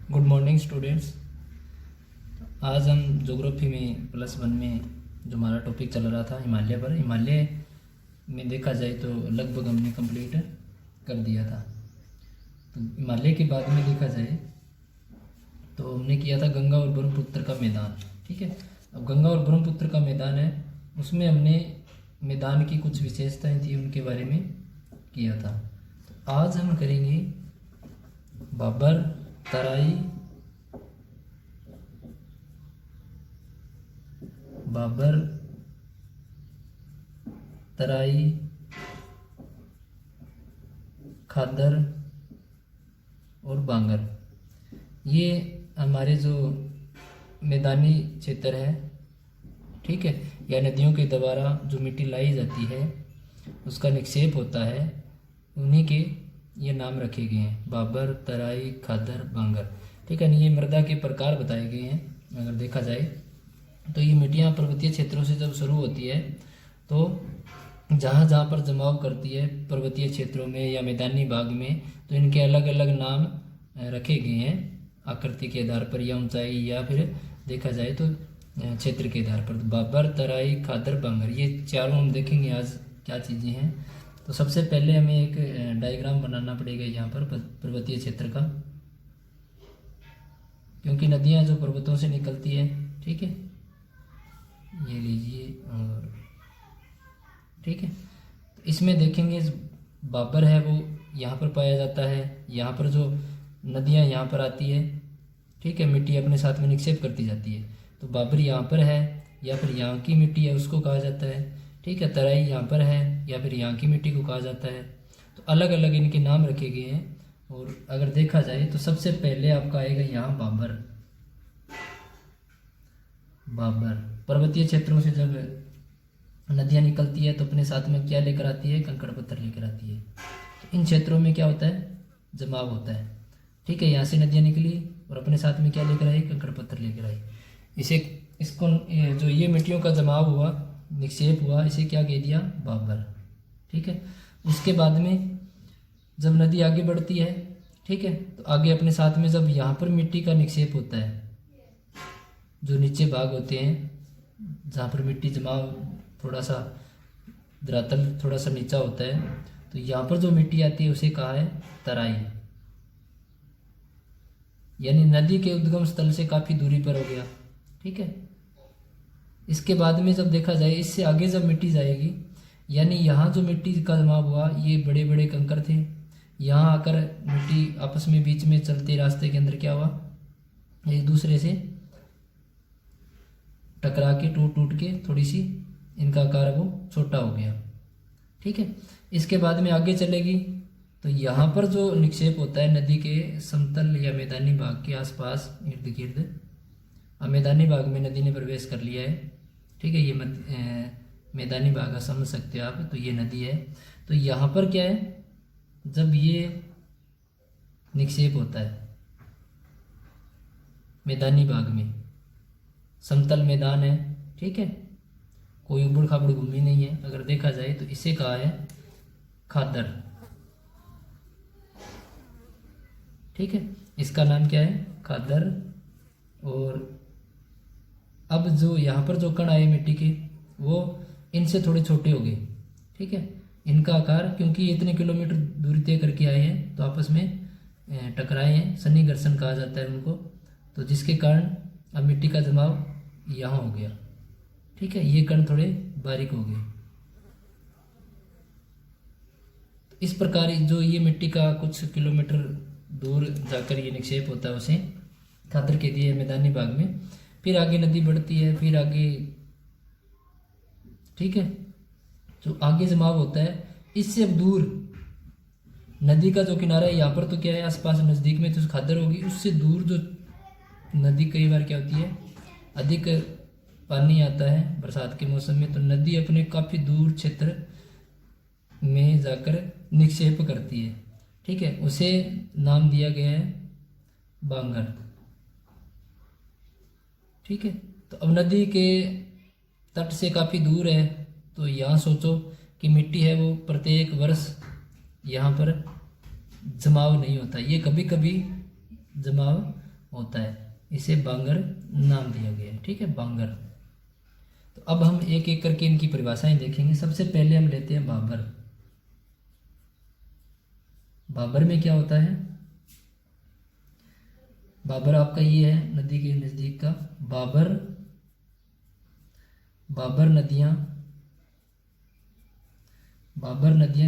Good morning students. आज हम geography में +1 में जो हमारा टॉपिक चल रहा था हिमालय पर, हिमालय में देखा जाए तो लगभग हमने कंप्लीट कर दिया था। तो हिमालय के बाद में देखा जाए तो हमने किया था गंगा और ब्रह्मपुत्र का मैदान। ठीक है, अब गंगा और ब्रह्मपुत्र का मैदान है, उसमें हमने मैदान की कुछ विशेषताएं थी उनके बारे में किया था। तो आज हम करेंगे बाबर, तराई, बाबर, तराई, खादर और बांगर। ये हमारे जो मैदानी क्षेत्र है, ठीक है, या नदियों के द्वारा जो मिट्टी लाई जाती है उसका निक्षेप होता है, उन्हीं के ये नाम रखे गए हैं, बाबर, तराई, खादर, बांगर। ठीक है, ये मृदा के प्रकार बताए गए हैं। अगर देखा जाए तो ये मिट्टियाँ पर्वतीय क्षेत्रों से जब शुरू होती है तो जहाँ जहाँ पर जमाव करती है पर्वतीय क्षेत्रों में या मैदानी भाग में, तो इनके अलग अलग नाम रखे गए हैं आकृति के आधार पर या ऊंचाई, या फिर देखा जाए तो क्षेत्र के आधार पर। बाबर, तराई, खादर, बांगर, ये चारों हम देखेंगे आज क्या चीज़ें हैं। तो सबसे पहले हमें एक डायग्राम बनाना पड़ेगा यहाँ पर पर्वतीय क्षेत्र का, क्योंकि नदियाँ जो पर्वतों से निकलती है, ठीक है, ये लीजिए। और ठीक है, तो इसमें देखेंगे बाबर है वो यहाँ पर पाया जाता है। यहाँ पर जो नदियाँ यहाँ पर आती है, ठीक है, मिट्टी अपने साथ में निक्षेप करती जाती है, तो बाबर यहाँ पर है, या फिर यहाँ की मिट्टी है उसको कहा जाता है। ठीक है, तराई यहाँ पर है, या फिर यहाँ की मिट्टी को कहा जाता है। तो अलग अलग इनके नाम रखे गए हैं। और अगर देखा जाए तो सबसे पहले आपका आएगा यहाँ बाबर। बाबर पर्वतीय क्षेत्रों से जब नदियाँ निकलती है तो अपने साथ में क्या लेकर आती है? कंकड़ पत्थर लेकर आती है। तो इन क्षेत्रों में क्या होता है? जमाव होता है। ठीक है, यहाँ से नदियाँ निकली और अपने साथ में क्या लेकर आई? कंकड़ पत्थर लेकर आई। इसको जो ये मिट्टियों का जमाव हुआ, निक्षेप हुआ, इसे क्या कह दिया? बाबर। ठीक है, उसके बाद में जब नदी आगे बढ़ती है, ठीक है, तो आगे अपने साथ में जब यहाँ पर मिट्टी का निक्षेप होता है, जो नीचे भाग होते हैं जहाँ पर मिट्टी जमाव थोड़ा सा धरातल थोड़ा सा नीचा होता है, तो यहाँ पर जो मिट्टी आती है उसे कहा है तराई, यानी नदी के उद्गम स्थल से काफ़ी दूरी पर हो गया। ठीक है, इसके बाद में जब देखा जाए इससे आगे जब मिट्टी जाएगी, यानी यहाँ जो मिट्टी का जमाव हुआ, ये बड़े बड़े कंकर थे, यहाँ आकर मिट्टी आपस में बीच में चलते रास्ते के अंदर क्या हुआ? एक दूसरे से टकरा के टूट टूट के थोड़ी सी इनका आकार वो छोटा हो गया। ठीक है, इसके बाद में आगे चलेगी तो यहाँ पर जो निक्षेप होता है नदी के समतल या मैदानी भाग के आसपास इर्द गिर्द, अब मैदानी भाग में नदी ने प्रवेश कर लिया है। ठीक है, ये मैदानी भाग समझ सकते हो आप, तो ये नदी है। तो यहाँ पर क्या है? जब ये निक्षेप होता है मैदानी भाग में, समतल मैदान है, ठीक है, कोई उबड़ खाबड़ भूमि नहीं है, अगर देखा जाए तो इसे कहा है खादर। ठीक है, इसका नाम क्या है? खादर। और अब जो यहाँ पर जो कण आए मिट्टी के, वो इनसे थोड़े छोटे हो गए। ठीक है, इनका आकार, क्योंकि इतने किलोमीटर दूरी तय करके आए हैं तो आपस में टकराए हैं, सन्नी घर्षण कहा जाता है उनको, तो जिसके कारण अब मिट्टी का जमाव यहाँ हो गया। ठीक है, ये कण थोड़े बारीक हो गए। तो इस प्रकार जो ये मिट्टी का कुछ किलोमीटर दूर जाकर ये निक्षेप होता है उसे खादर के दिए मैदानी भाग में। फिर आगे नदी बढ़ती है, फिर आगे, ठीक है, जो आगे जमाव होता है इससे अब दूर नदी का जो किनारा है, यहाँ पर तो क्या है आसपास नज़दीक में तो खादर होगी, उससे दूर जो नदी कई बार क्या होती है, अधिक पानी आता है बरसात के मौसम में, तो नदी अपने काफ़ी दूर क्षेत्र में जाकर निक्षेप करती है। ठीक है, उसे नाम दिया गया है बांगर। ठीक है, तो अब नदी के तट से काफ़ी दूर है, तो यहाँ सोचो कि मिट्टी है वो प्रत्येक वर्ष यहाँ पर जमाव नहीं होता, ये कभी कभी जमाव होता है, इसे बांगर नाम दिया गया है। ठीक है, बांगर। तो अब हम एक एक करके इनकी परिभाषाएं देखेंगे। सबसे पहले हम लेते हैं बाबर। बाबर में क्या होता है? बाबर आपका ये है नदी के नज़दीक का बाबर। बाबर नदियां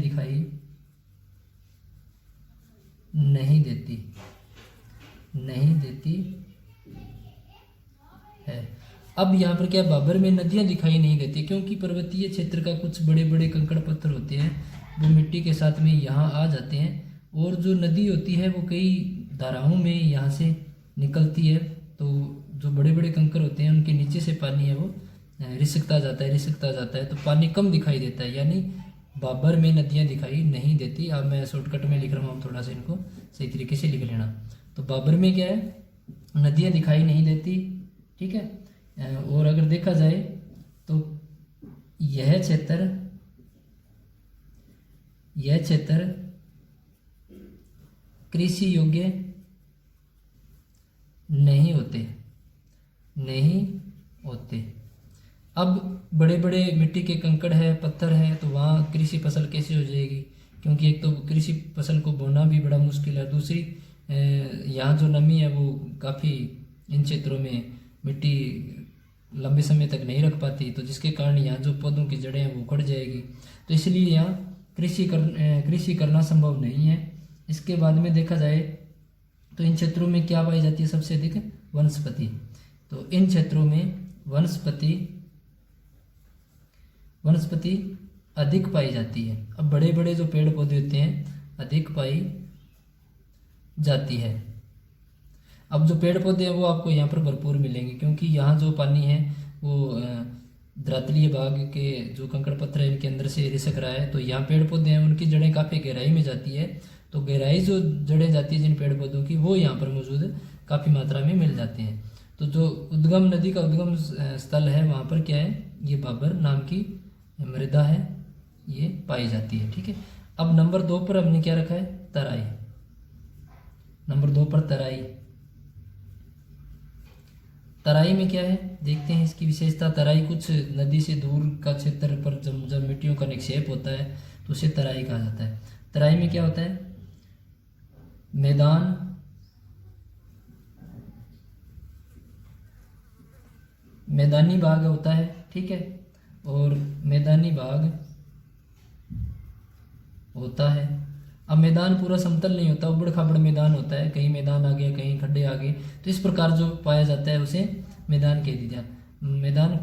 दिखाई नहीं देती है। अब यहाँ पर क्या, बाबर में नदियां दिखाई नहीं देती क्योंकि पर्वतीय क्षेत्र का कुछ बड़े बड़े कंकड़ पत्थर होते हैं, वो मिट्टी के साथ में यहाँ आ जाते हैं, और जो नदी होती है वो कई धाराओं में यहाँ से निकलती है। तो जो बड़े बड़े कंकड़ होते हैं उनके नीचे से पानी है वो रिसकता जाता है, तो पानी कम दिखाई देता है, यानी बाबर में नदियाँ दिखाई नहीं देती। अब मैं शॉर्टकट में लिख रहा हूँ, थोड़ा सा इनको सही तरीके से लिख लेना। तो बाबर में क्या है, नदियाँ दिखाई नहीं देती। ठीक है, और अगर देखा जाए तो यह क्षेत्र कृषि योग्य नहीं होते। अब बड़े बड़े मिट्टी के कंकड़ है, पत्थर है, तो वहाँ कृषि फसल कैसे हो जाएगी? क्योंकि एक तो कृषि फसल को बोना भी बड़ा मुश्किल है, दूसरी यहाँ जो नमी है वो काफ़ी इन क्षेत्रों में मिट्टी लंबे समय तक नहीं रख पाती, तो जिसके कारण यहाँ जो पौधों की जड़ें हैं वो उखड़ जाएगी। तो इसलिए यहाँ कृषि करना संभव नहीं है। इसके बाद में देखा जाए तो इन क्षेत्रों में क्या पाई जाती है सबसे अधिक? वनस्पति। तो इन क्षेत्रों में वनस्पति अधिक पाई जाती है। अब बड़े बड़े जो पेड़ पौधे होते हैं अधिक पाई जाती है। अब जो पेड़ पौधे हैं वो आपको यहाँ पर भरपूर मिलेंगे, क्योंकि यहाँ जो पानी है वो धरातलीय भाग के जो कंकड़ पत्थर है इनके अंदर से रिसक रहा है। तो यहाँ पेड़ पौधे हैं उनकी जड़ें काफ़ी गहराई में जाती है, तो गहराई जो जड़ें जाती है जिन पेड़ पौधों की वो यहाँ पर मौजूद काफ़ी मात्रा में मिल जाते हैं। तो जो नदी का उद्गम स्थल है वहाँ पर क्या है, ये बाबर नाम की मृदा है, ये पाई जाती है। ठीक है, अब नंबर 2 पर हमने क्या रखा है? तराई। नंबर 2 पर तराई में क्या है देखते हैं इसकी विशेषता। तराई कुछ नदी से दूर का क्षेत्र पर जब मिट्टियों का निक्षेप होता है तो उसे तराई कहा जाता है। तराई में क्या होता है? मैदानी भाग होता है। ठीक है, और मैदानी भाग होता है। अब मैदान पूरा समतल नहीं होता, उबड़ खाबड़ मैदान होता है, कहीं मैदान आ गया कहीं खड्डे आ गए, तो इस प्रकार जो पाया जाता है उसे मैदान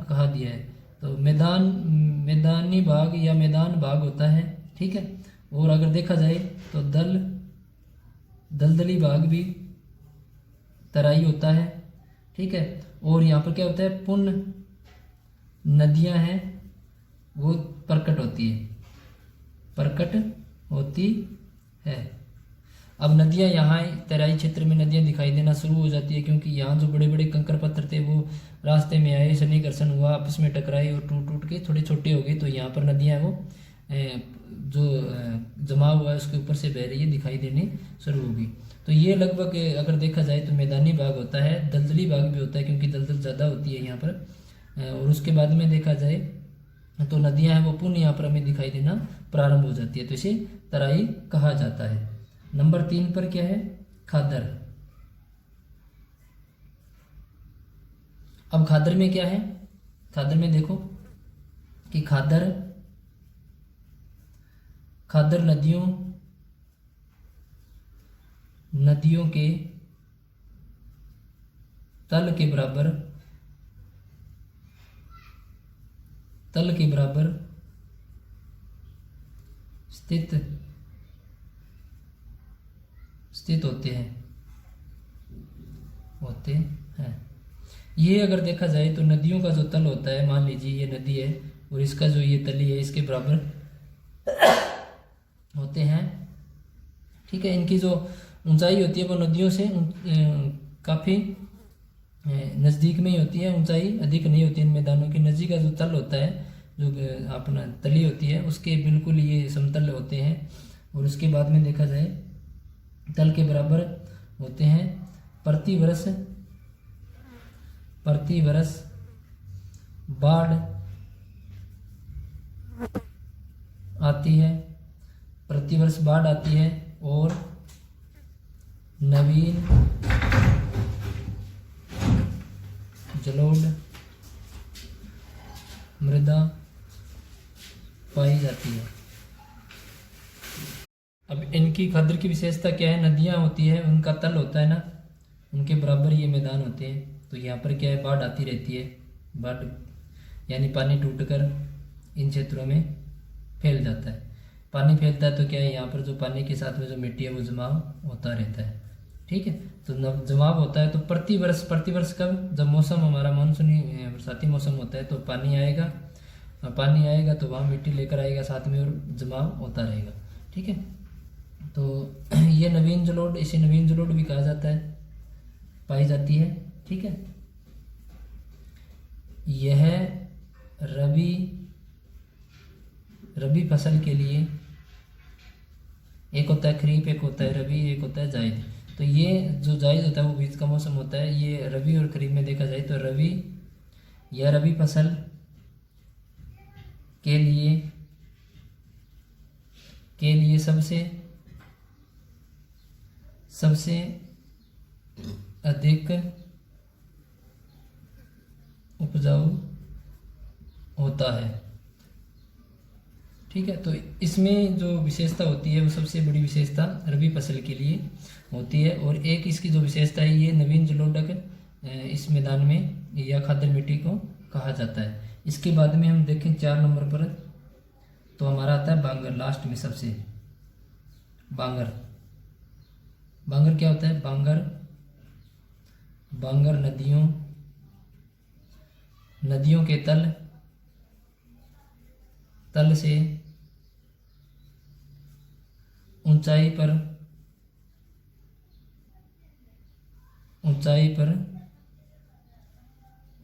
कहा दिया है। तो मैदानी भाग या मैदान भाग होता है। ठीक है, और अगर देखा जाए तो दलदली भाग भी तराई होता है। ठीक है, और यहाँ पर क्या होता है? पुण्य नदियाँ हैं वो प्रकट होती है। अब नदियाँ यहाँ तराई क्षेत्र में नदियाँ दिखाई देना शुरू हो जाती है, क्योंकि यहाँ जो बड़े बड़े कंकड़ पत्थर थे वो रास्ते में आए, शनि घर्षण हुआ, आपस में टकराए और टूट के थोड़े छोटे हो गए। तो यहाँ पर नदियाँ वो जो जमाव हुआ है उसके ऊपर से बह रही है, दिखाई देनी शुरू होगी। तो ये लगभग अगर देखा जाए तो मैदानी भाग होता है। दलदली भाग भी होता है क्योंकि दलदल ज़्यादा होती है यहाँ पर। और उसके बाद में देखा जाए तो नदियाँ हैं वो पुनः यहाँ पर हमें दिखाई देना प्रारंभ हो जाती है, तो इसे तराई कहा जाता है। नंबर 3 पर क्या है? खादर। अब खादर में क्या है? खादर में देखो कि खादर नदियों के तल के बराबर स्थित होते हैं। ये अगर देखा जाए तो नदियों का जो तल होता है, मान लीजिए ये नदी है और इसका जो ये तली है इसके बराबर होते हैं। ठीक है, इनकी जो ऊंचाई होती है वो नदियों से काफ़ी नज़दीक में ही होती है, ऊंचाई अधिक नहीं होती इन मैदानों की। नदी का जो तल होता है, जो अपना तली होती है, उसके बिल्कुल ये समतल होते हैं। और उसके बाद में देखा जाए तल के बराबर होते हैं, प्रतिवर्ष बाढ़ आती है, प्रतिवर्ष बाढ़ आती है और नवीन जलोढ़ मृदा पाई जाती है। अब इनकी खादर की विशेषता क्या है? नदियाँ होती है, उनका तल होता है ना, उनके बराबर ये मैदान होते हैं। तो यहाँ पर क्या है, बाढ़ आती रहती है। बाढ़ यानी पानी टूटकर इन क्षेत्रों में फैल जाता है। पानी फैलता है तो क्या है, यहाँ पर जो पानी के साथ में जो मिट्टी है वो जमाव होता रहता है। ठीक है, तो जमाव होता है तो प्रतिवर्ष कब? जब मौसम हमारा मानसूनी बरसाती मौसम होता है तो पानी आएगा तो वहाँ मिट्टी लेकर आएगा साथ में और जमाव होता रहेगा। ठीक है, तो ये नवीन जलोढ़, इसे नवीन जलोढ़ भी कहा जाता है, पाई जाती है। ठीक है, यह रबी फसल के लिए, एक होता है खरीफ, एक होता है रबी, एक होता है जायद। तो ये जो जायद होता है वो बीच का मौसम होता है। ये रबी और खरीफ में देखा जाए तो रबी फसल के लिए सबसे अधिक उपजाऊ होता है। ठीक है, तो इसमें जो विशेषता होती है वो सबसे बड़ी विशेषता रबी फसल के लिए होती है। और एक इसकी जो विशेषता है, ये नवीन जलोढ़ इस मैदान में या खादर मिट्टी को कहा जाता है। इसके बाद में हम देखें 4 नंबर पर, तो हमारा आता है बांगर, लास्ट में सबसे। बांगर क्या होता है? बांगर नदियों के तल से ऊंचाई पर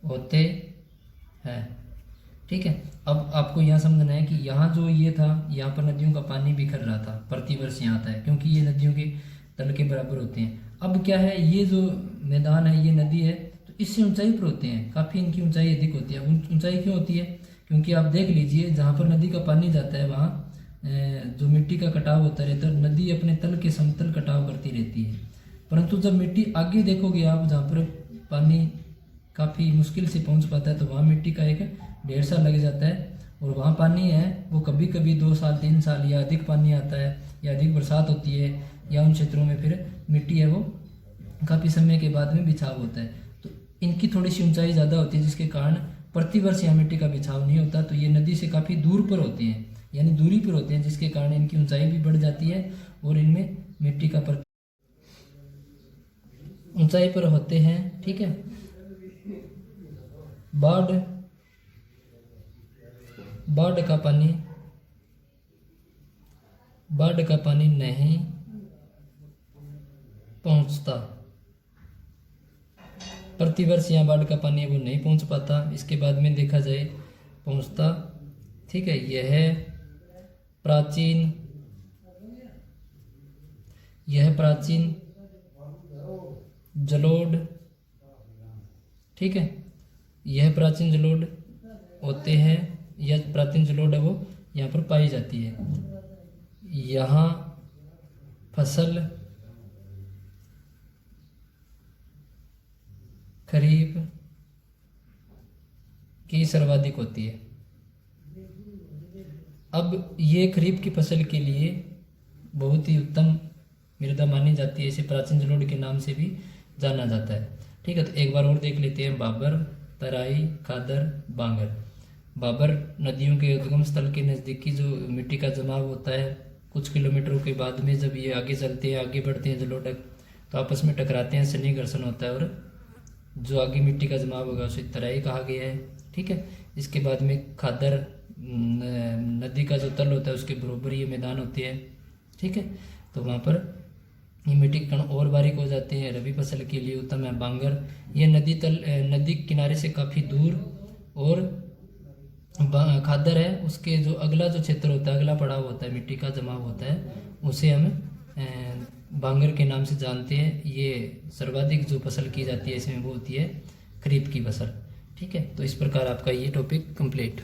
होते हैं। ठीक है, अब आपको यहाँ समझना है कि यहाँ जो ये था, यहाँ पर नदियों का पानी बिखर रहा था, प्रतिवर्ष यहाँ आता है क्योंकि ये नदियों के तल के बराबर होते हैं। अब क्या है, ये जो मैदान है, ये नदी है, तो इससे ऊंचाई पर होते हैं, काफ़ी इनकी ऊंचाई अधिक होती है। ऊंचाई क्यों होती है? क्योंकि आप देख लीजिए, जहाँ पर नदी का पानी जाता है वहाँ जो मिट्टी का कटाव होता रहता है, नदी अपने तल के समतल कटाव करती रहती है। परंतु जब मिट्टी आगे देखोगे आप, जहाँ पर पानी काफ़ी मुश्किल से पहुँच पाता है, तो वहाँ मिट्टी का एक ढेर सा लग जाता है। और वहाँ पानी है वो कभी कभी 2 साल 3 साल या अधिक पानी आता है या अधिक बरसात होती है, या उन क्षेत्रों में फिर मिट्टी है वो काफ़ी समय के बाद में बिछाव होता है। तो इनकी थोड़ी सी ऊंचाई ज़्यादा होती है, जिसके कारण प्रतिवर्ष यहाँ मिट्टी का बिछाव नहीं होता। तो ये नदी से काफ़ी दूर पर होते हैं, यानी दूरी पर होते हैं, जिसके कारण इनकी ऊंचाई भी बढ़ जाती है और इनमें मिट्टी का ऊंचाई पर होते हैं। ठीक है, बाढ़ का पानी नहीं पहुंचता, प्रतिवर्ष यहाँ बाढ़ का पानी वो नहीं पहुंच पाता। इसके बाद में देखा जाए पहुंचता। ठीक है, यह प्राचीन जलोढ़, ठीक है, यह प्राचीन जलोढ़ होते हैं, यह प्राचीन जलोढ़ है वो यहाँ पर पाई जाती है। यहाँ फसल खरीफ की सर्वाधिक होती है। अब ये खरीफ की फसल के लिए बहुत ही उत्तम मृदा मानी जाती है, इसे प्राचीन जलोढ़ के नाम से भी जाना जाता है। ठीक है, तो एक बार और देख लेते हैं, बाबर, तराई, खादर, बांगर। बाबर नदियों के उद्गम स्थल के नज़दीकी जो मिट्टी का जमाव होता है, कुछ किलोमीटरों के बाद में जब ये आगे चलते हैं, आगे बढ़ते हैं जलोढ़, तो आपस में टकराते हैं, सन्नी घर्षण होता है और जो आगे मिट्टी का जमाव होगा उसे तराई कहा गया है। ठीक है, इसके बाद में खादर, नदी का जो तल होता है उसके बराबर ये मैदान होते हैं। ठीक है, तो वहाँ पर ये मिट्टी के कण और बारीक हो जाते हैं, रबी फसल के लिए उत्तम है। बांगर, ये नदी किनारे से काफ़ी दूर, और खादर है उसके जो अगला जो क्षेत्र होता है, अगला पड़ाव होता है, मिट्टी का जमाव होता है, उसे हम बांगर के नाम से जानते हैं। ये सर्वाधिक जो फसल की जाती है इसमें वो होती है खरीफ की फसल। ठीक है, तो इस प्रकार आपका ये टॉपिक कंप्लीट।